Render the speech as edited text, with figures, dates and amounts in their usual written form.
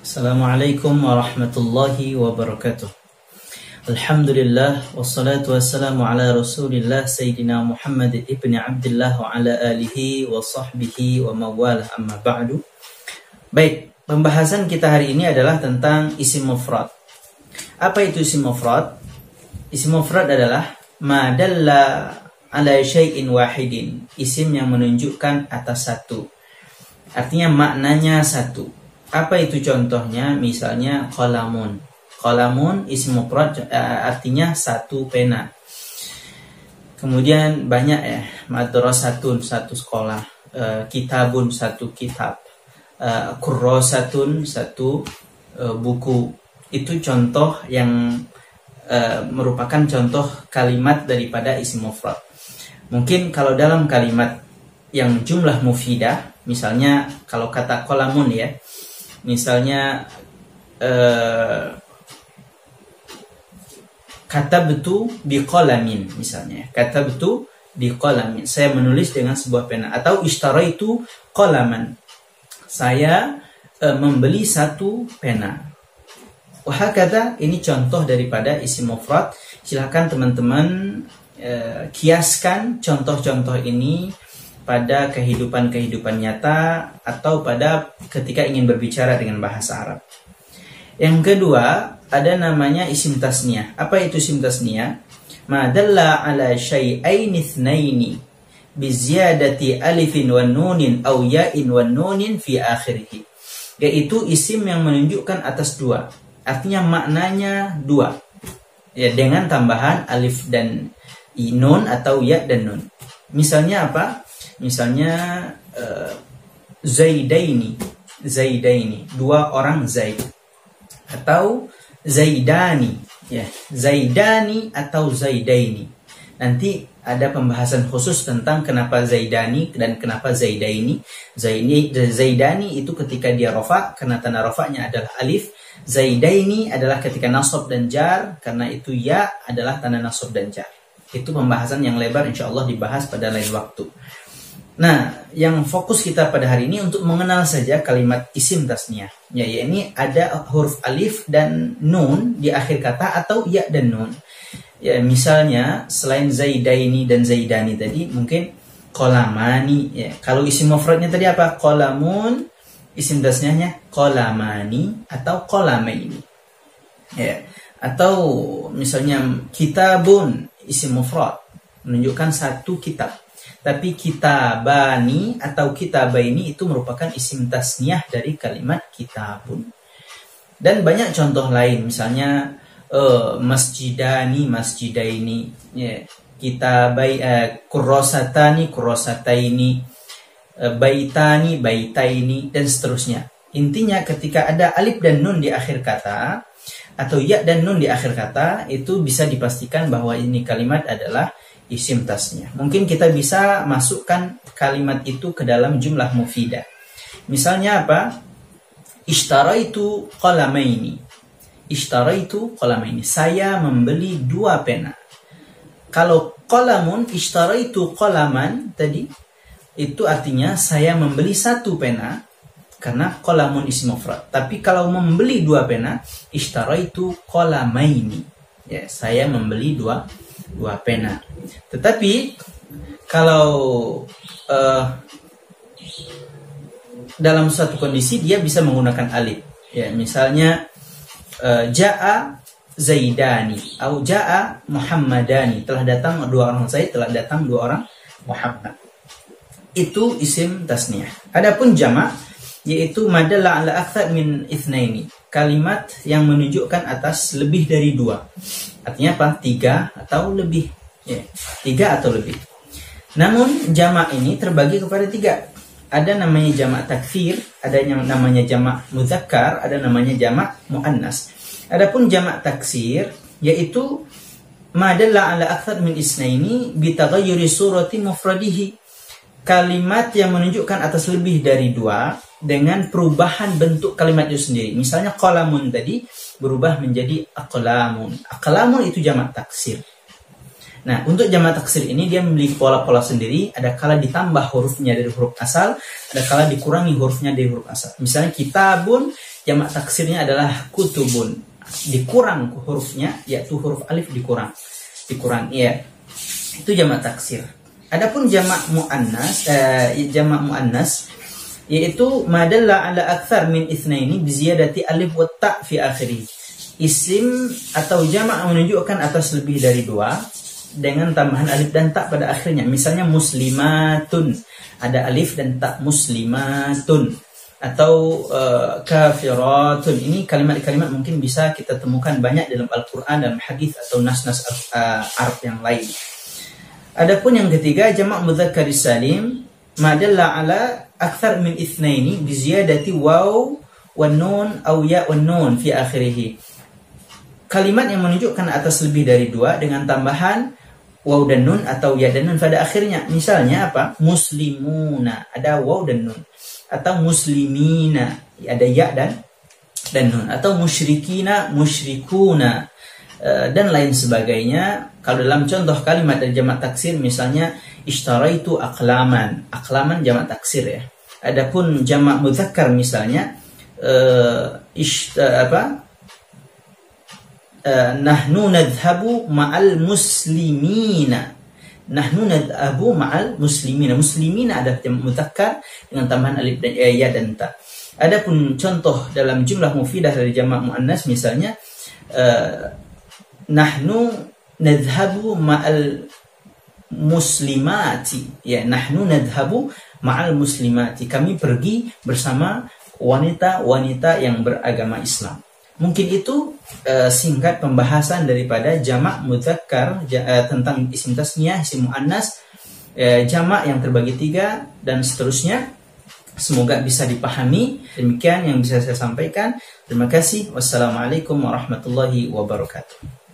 Assalamualaikum warahmatullahi wabarakatuh. Alhamdulillah wassalatu wassalamu ala Rasulillah Sayyidina Muhammad ibn Abdullah wa ala alihi wa sahbihi wa mawalah, amma ba'du. Baik, pembahasan kita hari ini adalah tentang isim mufrad. Apa itu isim mufrad? Isim mufrad adalah ma dalla ala syai'in wahidin, isim yang menunjukkan atas satu. Artinya maknanya satu. Apa itu contohnya? Misalnya qalamun. Qalamun isim mufrad artinya satu pena. Kemudian banyak ya, madrasatun satu sekolah, kitabun satu kitab, kurrasatun satu buku. Itu contoh yang merupakan contoh kalimat daripada isim mufrad. Mungkin kalau dalam kalimat yang jumlah mufidah, misalnya kalau kata qalamun ya, misalnya katabtu biqalamin, misalnya katabtu biqalamin, saya menulis dengan sebuah pena. Atau ishtaraitu qalaman, saya membeli satu pena. Wahakadha, ini contoh daripada isim mufrad. Silakan teman-teman kiaskan contoh-contoh ini pada kehidupan nyata atau pada ketika ingin berbicara dengan bahasa Arab. Yang kedua, ada namanya isim tasniyah. Apa itu isim tasniyah? Ma dalla ala syai'aini itsnaini bi ziyadati alifin wan nunin aw ya'in wan nunin fi akhirih. Yaitu isim yang menunjukkan atas dua. Artinya maknanya dua. Ya, dengan tambahan alif dan nun atau ya dan nun. Misalnya apa? Misalnya Zaidaini, dua orang Zaid. Atau Zaidani, ya, Zaidani atau Zaidaini. Nanti ada pembahasan khusus tentang kenapa Zaidani dan kenapa Zaidaini. Zaidani itu ketika dia rofa, karena tanda rofanya adalah alif. Zaidaini adalah ketika nasab dan jar, karena itu ya adalah tanda nasab dan jar. Itu pembahasan yang lebar, insya Allah dibahas pada lain waktu. Nah, yang fokus kita pada hari ini untuk mengenal saja kalimat isim tasniyah. Ya, ini ada huruf alif dan nun di akhir kata atau ya dan nun. Ya, misalnya selain Zaidaini dan Zaidani tadi mungkin qalamani. Ya, kalau isim mufradnya tadi apa? Qalamun, isim tasniyahnya qalamani atau qalamaini. Ya, atau misalnya kitabun, isim mufrad menunjukkan satu kitab. Tapi kitabani atau kitabaini itu merupakan isim tasniyah dari kalimat kitabun. Dan banyak contoh lain, misalnya masjidani, masjidaini, ya, kurrasatani, kurrasataini, baitani, baitaini, dan seterusnya. Intinya ketika ada alif dan nun di akhir kata atau ya dan nun di akhir kata, itu bisa dipastikan bahwa ini kalimat adalah isim tasniyah. Mungkin kita bisa masukkan kalimat itu ke dalam jumlah mufidah. Misalnya apa? Ishtaraitu qalamaini. Ishtaraitu qalamaini. Saya membeli dua pena. Kalau qalamun, ishtaraitu qalaman tadi, itu artinya saya membeli satu pena, karena qalamun isim mufrad. Tapi kalau membeli dua pena, ishtaraitu qalamaini. Ya, saya membeli dua pena. Tetapi kalau dalam suatu kondisi dia bisa menggunakan alif. Ya, misalnya jaa Zaidani atau jaa Muhammadani, telah datang dua orang Zaid, telah datang dua orang Muhammad. Itu isim tasniyah. Adapun jamak yaitu madalla ala aktsar min itsnaini, kalimat yang menunjukkan atas lebih dari dua. Artinya apa? Tiga atau lebih. Ya, tiga atau lebih. Namun jamak ini terbagi kepada tiga. Ada namanya jamak takfir, ada yang namanya jamak mudzakkar, ada namanya jamak muannas. Adapun jamak taksir yaitu madalla ala aktsar min itsnaini bi taghayyuri surati mufradihi, kalimat yang menunjukkan atas lebih dari dua dengan perubahan bentuk kalimat itu sendiri. Misalnya qalamun tadi berubah menjadi aqlamun. Aqlamun itu jamak taksir. Nah, untuk jamak taksir ini dia memiliki pola-pola sendiri. Ada kala ditambah hurufnya dari huruf asal, ada kala dikurangi hurufnya dari huruf asal. Misalnya kitabun jamak taksirnya adalah kutubun. Dikurang hurufnya, yaitu huruf alif dikurang. Ya. Itu jamak taksir. Adapun jamak muannas, yaitu madalla ala akthar min itsnaini bi ziyadati alif wa ta fi akhirih. Isim atau jamak menunjukkan atas lebih dari 2 dengan tambahan alif dan ta pada akhirnya. Misalnya muslimatun, ada alif dan ta, muslimatun. Atau kafiratun. Ini kalimat-kalimat mungkin bisa kita temukan banyak dalam Al-Quran, dalam hadis atau nas-nas Arab yang lain. Adapun yang ketiga, jamak mudzakkar salim madalla ala akthar min itsnaini bi ziyadati waw wan nun aw ya wan nun fi akhirih. Kalimat yang menunjukkan atas lebih dari 2 dengan tambahan waw dan nun atau ya dan nun pada akhirnya. Misalnya apa? Muslimuna, ada waw dan nun. Atau muslimina, ada ya dan nun. Atau musyrikina, musyrikuna, dan lain sebagainya. Kalau dalam contoh kalimat dari jamak taksir, misalnya ishtaraitu aqlaman. Aqlaman jamak taksir ya. Adapun jamak mudzakkar misalnya nahnu nadhhabu ma'al muslimina. Nahnu nadhhabu ma'al muslimina. Muslimina adalah jamak mudzakkar dengan tambahan alif dan ya dan ta. Adapun contoh dalam jumlah mufidah dari jamak muannas misalnya nahnu nadhhabu ma'al muslimati. Ya, nahnu nadhhabu ma'al muslimati. Kami pergi bersama wanita-wanita yang beragama Islam. Mungkin itu singkat pembahasan daripada jamak mudzakkar tentang isim tasniyah, isim muannas, jamak yang terbagi 3 dan seterusnya. Semoga bisa dipahami. Demikian yang bisa saya sampaikan. Terima kasih. Wassalamualaikum warahmatullahi wabarakatuh.